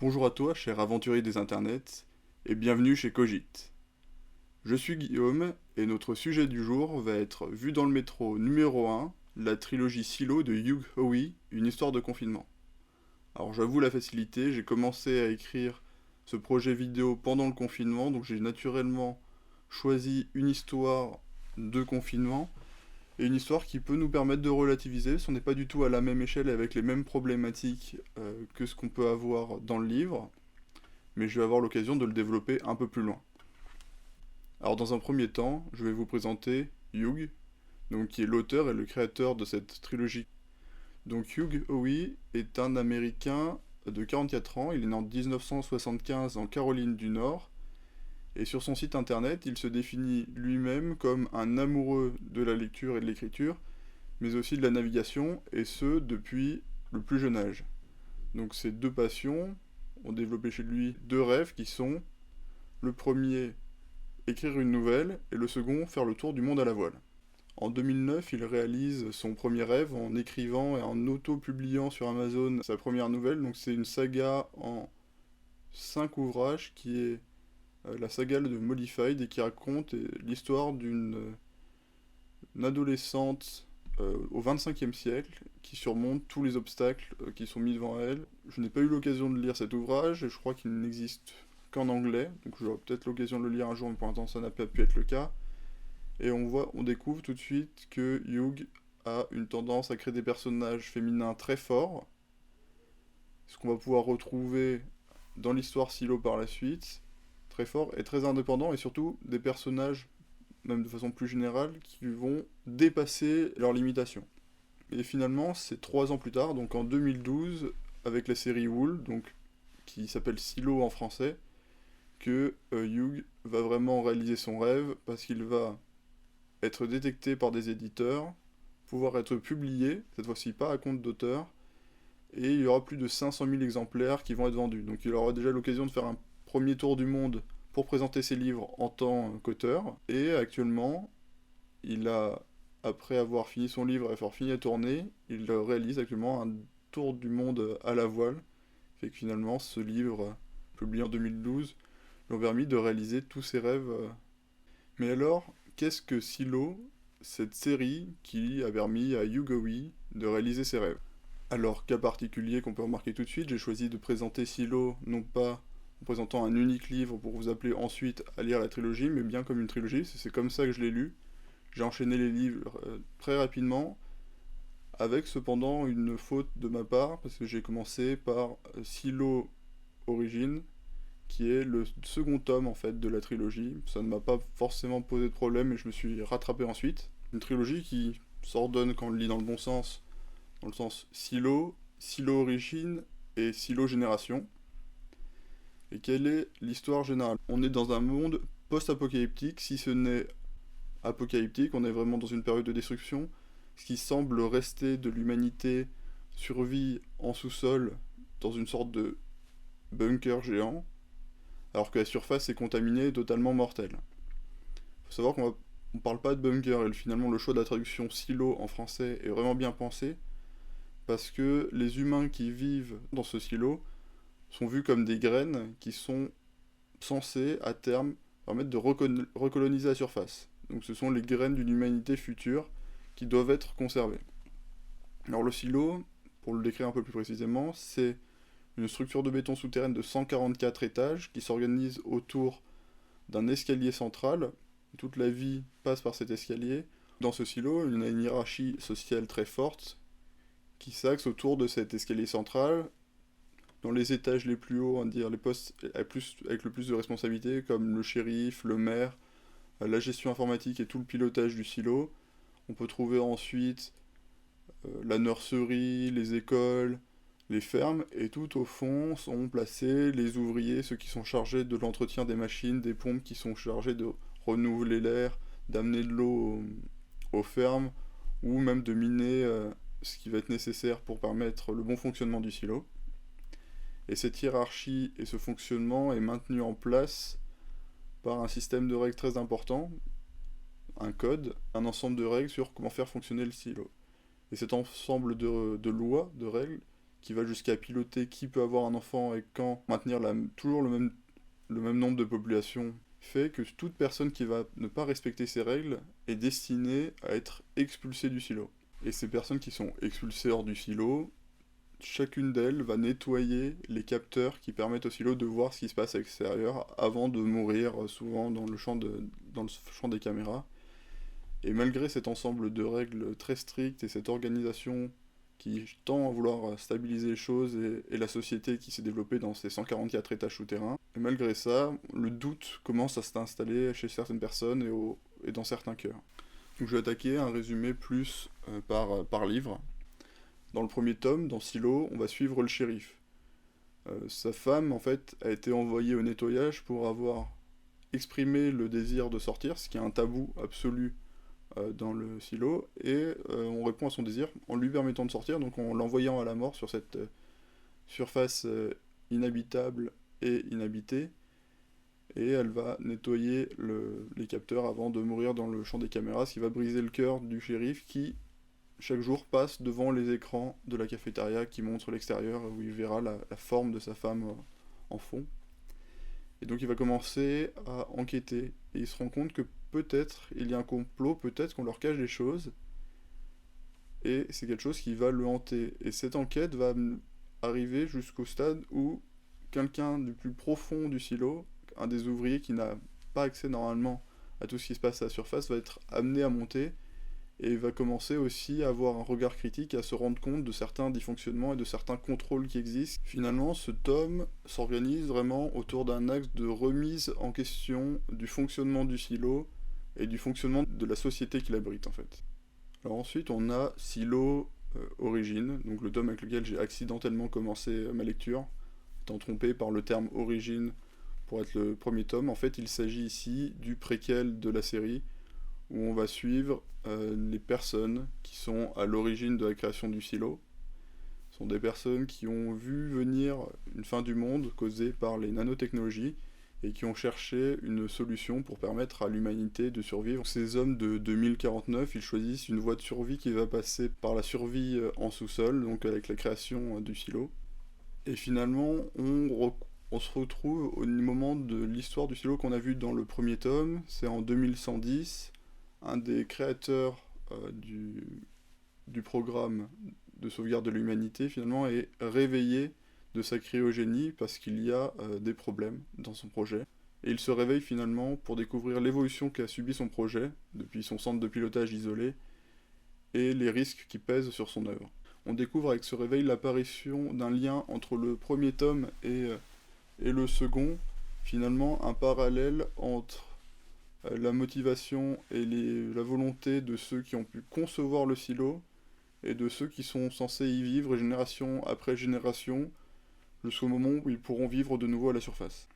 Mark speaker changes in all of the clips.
Speaker 1: Bonjour à toi, cher aventurier des internets, et bienvenue chez Cogite. Je suis Guillaume, et notre sujet du jour va être Vu dans le métro numéro 1, la trilogie Silo de Hugh Howey, une histoire de confinement. Alors j'avoue la facilité, j'ai commencé à écrire ce projet vidéo pendant le confinement, donc j'ai naturellement choisi une histoire de confinement, et une histoire qui peut nous permettre de relativiser, parce qu'on n'est pas du tout à la même échelle et avec les mêmes problématiques que ce qu'on peut avoir dans le livre, mais je vais avoir l'occasion de le développer un peu plus loin. Alors dans un premier temps, je vais vous présenter Hugh, donc qui est l'auteur et le créateur de cette trilogie. Donc Hugh Howey est un Américain de 44 ans, il est né en 1975 en Caroline du Nord, et sur son site internet, il se définit lui-même comme un amoureux de la lecture et de l'écriture, mais aussi de la navigation, et ce depuis le plus jeune âge. Donc ces deux passions ont développé chez lui deux rêves qui sont le premier, écrire une nouvelle, et le second, faire le tour du monde à la voile. En 2009, il réalise son premier rêve en écrivant et en auto-publiant sur Amazon sa première nouvelle. Donc c'est une saga en 5 ouvrages qui est la saga de Modified et qui raconte l'histoire d'une adolescente au 25e siècle qui surmonte tous les obstacles qui sont mis devant elle. Je n'ai pas eu l'occasion de lire cet ouvrage et je crois qu'il n'existe qu'en anglais, donc j'aurai peut-être l'occasion de le lire un jour, mais pour l'instant ça n'a pas pu être le cas. Et on découvre tout de suite que Hugh a une tendance à créer des personnages féminins très forts, ce qu'on va pouvoir retrouver dans l'histoire Silo par la suite, très fort et très indépendant, et surtout des personnages, même de façon plus générale, qui vont dépasser leurs limitations. Et finalement, c'est 3 ans plus tard, donc en 2012, avec la série Wool, donc, qui s'appelle Silo en français, que Hugh va vraiment réaliser son rêve, parce qu'il va être détecté par des éditeurs, pouvoir être publié, cette fois-ci pas à compte d'auteur, et il y aura plus de 500 000 exemplaires qui vont être vendus. Donc il aura déjà l'occasion de faire un premier tour du monde pour présenter ses livres en tant qu'auteur, et actuellement, il a, après avoir fini son livre et avoir fini à tourner, il réalise actuellement un tour du monde à la voile, fait que finalement ce livre, publié en 2012, lui a permis de réaliser tous ses rêves. Mais alors, qu'est-ce que Silo, cette série qui a permis à Hugh Howey de réaliser ses rêves? Alors, cas particulier qu'on peut remarquer tout de suite, j'ai choisi de présenter Silo non pas en présentant un unique livre pour vous appeler ensuite à lire la trilogie, mais bien comme une trilogie, c'est comme ça que je l'ai lu. J'ai enchaîné les livres très rapidement, avec cependant une faute de ma part, parce que j'ai commencé par Silo Origin, qui est le second tome en fait de la trilogie. Ça ne m'a pas forcément posé de problème et je me suis rattrapé ensuite. Une trilogie qui s'ordonne quand on le lit dans le bon sens, dans le sens Silo, Silo Origin et Silo Génération. Et quelle est l'histoire générale? On est dans un monde post-apocalyptique, si ce n'est apocalyptique, on est vraiment dans une période de destruction. Ce qui semble rester de l'humanité survit en sous-sol dans une sorte de bunker géant, alors que la surface est contaminée et totalement mortelle. Il faut savoir qu'on ne parle pas de bunker, et finalement le choix de la traduction silo en français est vraiment bien pensé, parce que les humains qui vivent dans ce silo sont vus comme des graines qui sont censées, à terme, permettre de recoloniser la surface. Donc ce sont les graines d'une humanité future qui doivent être conservées. Alors le silo, pour le décrire un peu plus précisément, c'est une structure de béton souterraine de 144 étages qui s'organise autour d'un escalier central. Toute la vie passe par cet escalier. Dans ce silo, il y a une hiérarchie sociale très forte qui s'axe autour de cet escalier central. Dans les étages les plus hauts, on va dire les postes avec le plus de responsabilités, comme le shérif, le maire, la gestion informatique et tout le pilotage du silo. On peut trouver ensuite la nurserie, les écoles, les fermes, et tout au fond sont placés les ouvriers, ceux qui sont chargés de l'entretien des machines, des pompes qui sont chargés de renouveler l'air, d'amener de l'eau aux fermes, ou même de miner ce qui va être nécessaire pour permettre le bon fonctionnement du silo. Et cette hiérarchie et ce fonctionnement est maintenu en place par un système de règles très important, un code, un ensemble de règles sur comment faire fonctionner le silo. Et cet ensemble de lois, de règles, qui va jusqu'à piloter qui peut avoir un enfant et quand, maintenir toujours le même nombre de populations, fait que toute personne qui va ne pas respecter ces règles est destinée à être expulsée du silo. Et ces personnes qui sont expulsées hors du silo, chacune d'elles va nettoyer les capteurs qui permettent au silo de voir ce qui se passe à l'extérieur avant de mourir, souvent dans le champ des caméras. Et malgré cet ensemble de règles très strictes et cette organisation qui tend à vouloir stabiliser les choses et la société qui s'est développée dans ces 144 étages souterrains, et malgré ça, le doute commence à s'installer chez certaines personnes et dans certains cœurs. Donc je vais attaquer un résumé plus par livre. Dans le premier tome, dans Silo, on va suivre le shérif. Sa femme, en fait, a été envoyée au nettoyage pour avoir exprimé le désir de sortir, ce qui est un tabou absolu dans le silo, et on répond à son désir en lui permettant de sortir, donc en l'envoyant à la mort sur cette surface inhabitable et inhabitée, et elle va nettoyer les capteurs avant de mourir dans le champ des caméras, ce qui va briser le cœur du shérif qui, chaque jour, passe devant les écrans de la cafétéria qui montrent l'extérieur, où il verra la forme de sa femme en fond. Et donc il va commencer à enquêter, et il se rend compte que peut-être il y a un complot, peut-être qu'on leur cache des choses, et c'est quelque chose qui va le hanter. Et cette enquête va arriver jusqu'au stade où quelqu'un du plus profond du silo, un des ouvriers qui n'a pas accès normalement à tout ce qui se passe à la surface, va être amené à monter, et va commencer aussi à avoir un regard critique et à se rendre compte de certains dysfonctionnements et de certains contrôles qui existent. Finalement, ce tome s'organise vraiment autour d'un axe de remise en question du fonctionnement du silo et du fonctionnement de la société qui l'abrite en fait. Alors ensuite, on a Silo Origine, donc le tome avec lequel j'ai accidentellement commencé ma lecture, étant trompé par le terme Origine pour être le premier tome. En fait, il s'agit ici du préquel de la série, où on va suivre les personnes qui sont à l'origine de la création du silo. Ce sont des personnes qui ont vu venir une fin du monde causée par les nanotechnologies et qui ont cherché une solution pour permettre à l'humanité de survivre. Ces hommes de 2049, ils choisissent une voie de survie qui va passer par la survie en sous-sol, donc avec la création du silo. Et finalement, on se retrouve au moment de l'histoire du silo qu'on a vu dans le premier tome, c'est en 2110. Un des créateurs du programme de sauvegarde de l'humanité, finalement, est réveillé de sa cryogénie parce qu'il y a des problèmes dans son projet. Et il se réveille finalement pour découvrir l'évolution qu'a subi son projet, depuis son centre de pilotage isolé, et les risques qui pèsent sur son œuvre. On découvre avec ce réveil l'apparition d'un lien entre le premier tome et le second, finalement un parallèle entre la motivation et la volonté de ceux qui ont pu concevoir le silo et de ceux qui sont censés y vivre génération après génération jusqu'au moment où ils pourront vivre de nouveau à la surface.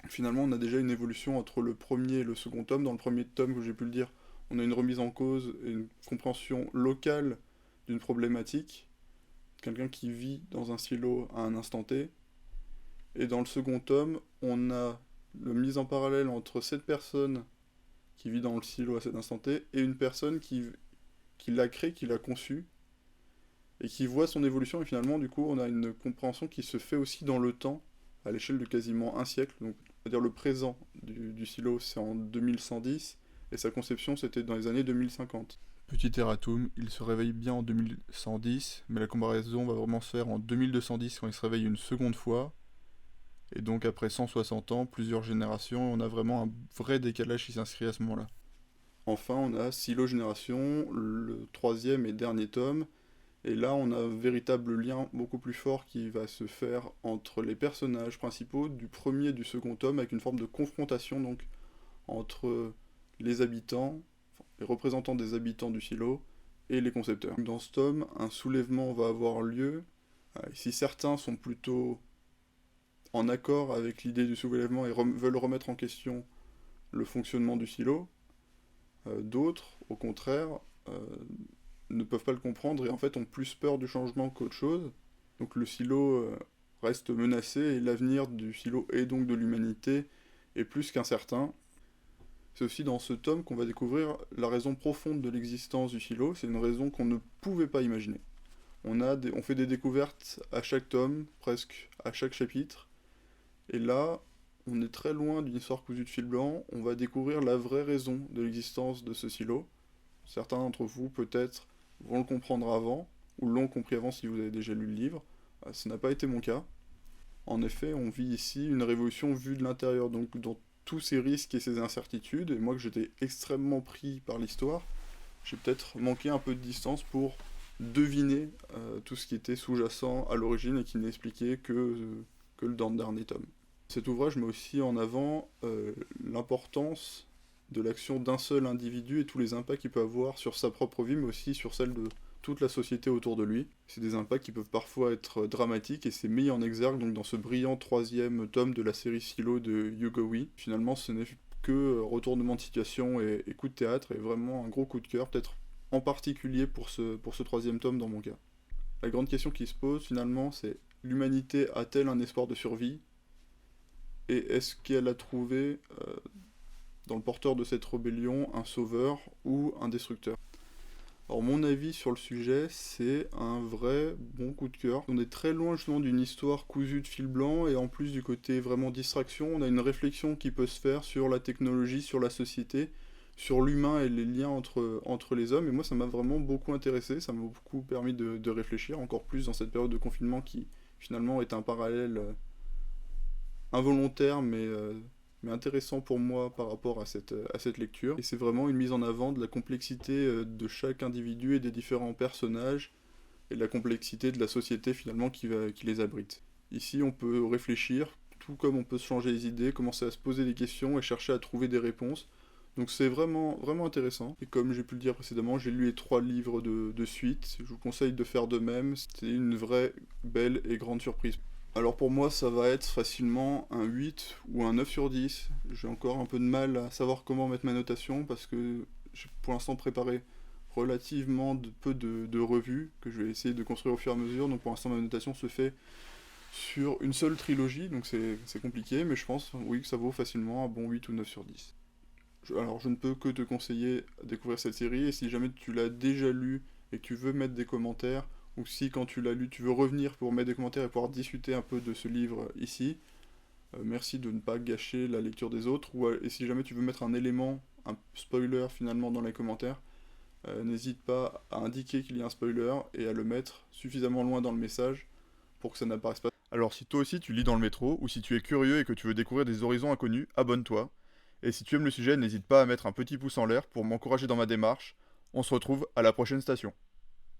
Speaker 1: Finalement, on a déjà une évolution entre le premier et le second tome. Dans le premier tome, comme j'ai pu le dire, on a une remise en cause et une compréhension locale d'une problématique, quelqu'un qui vit dans un silo à un instant T. Et dans le second tome, on a la mise en parallèle entre cette personne qui vit dans le silo à cet instant T et une personne qui l'a créé, qui l'a conçu et qui voit son évolution. Et finalement, du coup, on a une compréhension qui se fait aussi dans le temps, à l'échelle de quasiment un siècle. Donc, on va dire le présent du silo, c'est en 2110 et sa conception, c'était dans les années 2050. Petit erratum, il se réveille bien en 2110, mais la comparaison va vraiment se faire en 2210 quand il se réveille une seconde fois. Et donc après 160 ans, plusieurs générations, on a vraiment un vrai décalage qui s'inscrit à ce moment-là. Enfin, on a Silo Génération, le troisième et dernier tome, et là on a un véritable lien beaucoup plus fort qui va se faire entre les personnages principaux du premier et du second tome, avec une forme de confrontation donc entre les habitants, les représentants des habitants du silo, et les concepteurs. Dans ce tome, un soulèvement va avoir lieu. Si certains sont plutôt en accord avec l'idée du soulèvement et veulent remettre en question le fonctionnement du silo, d'autres, au contraire, ne peuvent pas le comprendre et en fait ont plus peur du changement qu'autre chose. Donc le silo reste menacé et l'avenir du silo et donc de l'humanité est plus qu'incertain. C'est aussi dans ce tome qu'on va découvrir la raison profonde de l'existence du silo, c'est une raison qu'on ne pouvait pas imaginer. on fait des découvertes à chaque tome, presque à chaque chapitre. Et là, on est très loin d'une histoire cousue de fil blanc. On va découvrir la vraie raison de l'existence de ce silo. Certains d'entre vous, peut-être, vont le comprendre avant, ou l'ont compris avant si vous avez déjà lu le livre. Ce n'a pas été mon cas. En effet, on vit ici une révolution vue de l'intérieur, donc dans tous ces risques et ces incertitudes. Et moi, que j'étais extrêmement pris par l'histoire, j'ai peut-être manqué un peu de distance pour deviner tout ce qui était sous-jacent à l'origine et qui n'expliquait que le dernier tome. Cet ouvrage met aussi en avant l'importance de l'action d'un seul individu et tous les impacts qu'il peut avoir sur sa propre vie, mais aussi sur celle de toute la société autour de lui. C'est des impacts qui peuvent parfois être dramatiques et c'est mis en exergue donc dans ce brillant 3e tome de la série Silo de Hugo Weaving. Finalement, ce n'est que retournement de situation et coup de théâtre et vraiment un gros coup de cœur, peut-être en particulier pour ce 3e tome dans mon cas. La grande question qui se pose finalement, c'est l'humanité a-t-elle un espoir de survie? Et est-ce qu'elle a trouvé dans le porteur de cette rébellion un sauveur ou un destructeur? Alors mon avis sur le sujet, c'est un vrai bon coup de cœur. On est très loin justement d'une histoire cousue de fil blanc, et en plus du côté vraiment distraction, on a une réflexion qui peut se faire sur la technologie, sur la société, sur l'humain et les liens entre les hommes, et moi ça m'a vraiment beaucoup intéressé, ça m'a beaucoup permis de réfléchir, encore plus dans cette période de confinement qui finalement est un parallèle involontaire mais intéressant pour moi par rapport à cette lecture. Et c'est vraiment une mise en avant de la complexité de chaque individu et des différents personnages, et de la complexité de la société finalement qui les abrite. Ici, on peut réfléchir, tout comme on peut se changer les idées, commencer à se poser des questions et chercher à trouver des réponses. Donc c'est vraiment, vraiment intéressant. Et comme j'ai pu le dire précédemment, j'ai lu les 3 livres de suite. Je vous conseille de faire de même. C'était une vraie belle et grande surprise. Alors pour moi, ça va être facilement un 8 ou un 9 sur 10. J'ai encore un peu de mal à savoir comment mettre ma notation parce que j'ai pour l'instant préparé relativement peu de revues que je vais essayer de construire au fur et à mesure. Donc pour l'instant, ma notation se fait sur une seule trilogie, donc c'est compliqué, mais je pense oui que ça vaut facilement un bon 8 ou 9 sur 10. Alors je ne peux que te conseiller de découvrir cette série, et si jamais tu l'as déjà lu et que tu veux mettre des commentaires, ou si quand tu l'as lu tu veux revenir pour mettre des commentaires et pouvoir discuter un peu de ce livre ici, merci de ne pas gâcher la lecture des autres, et si jamais tu veux mettre un élément, un spoiler finalement dans les commentaires, n'hésite pas à indiquer qu'il y a un spoiler et à le mettre suffisamment loin dans le message pour que ça n'apparaisse pas. Alors si toi aussi tu lis dans le métro, ou si tu es curieux et que tu veux découvrir des horizons inconnus, abonne-toi. Et si tu aimes le sujet, n'hésite pas à mettre un petit pouce en l'air pour m'encourager dans ma démarche. On se retrouve à la prochaine station.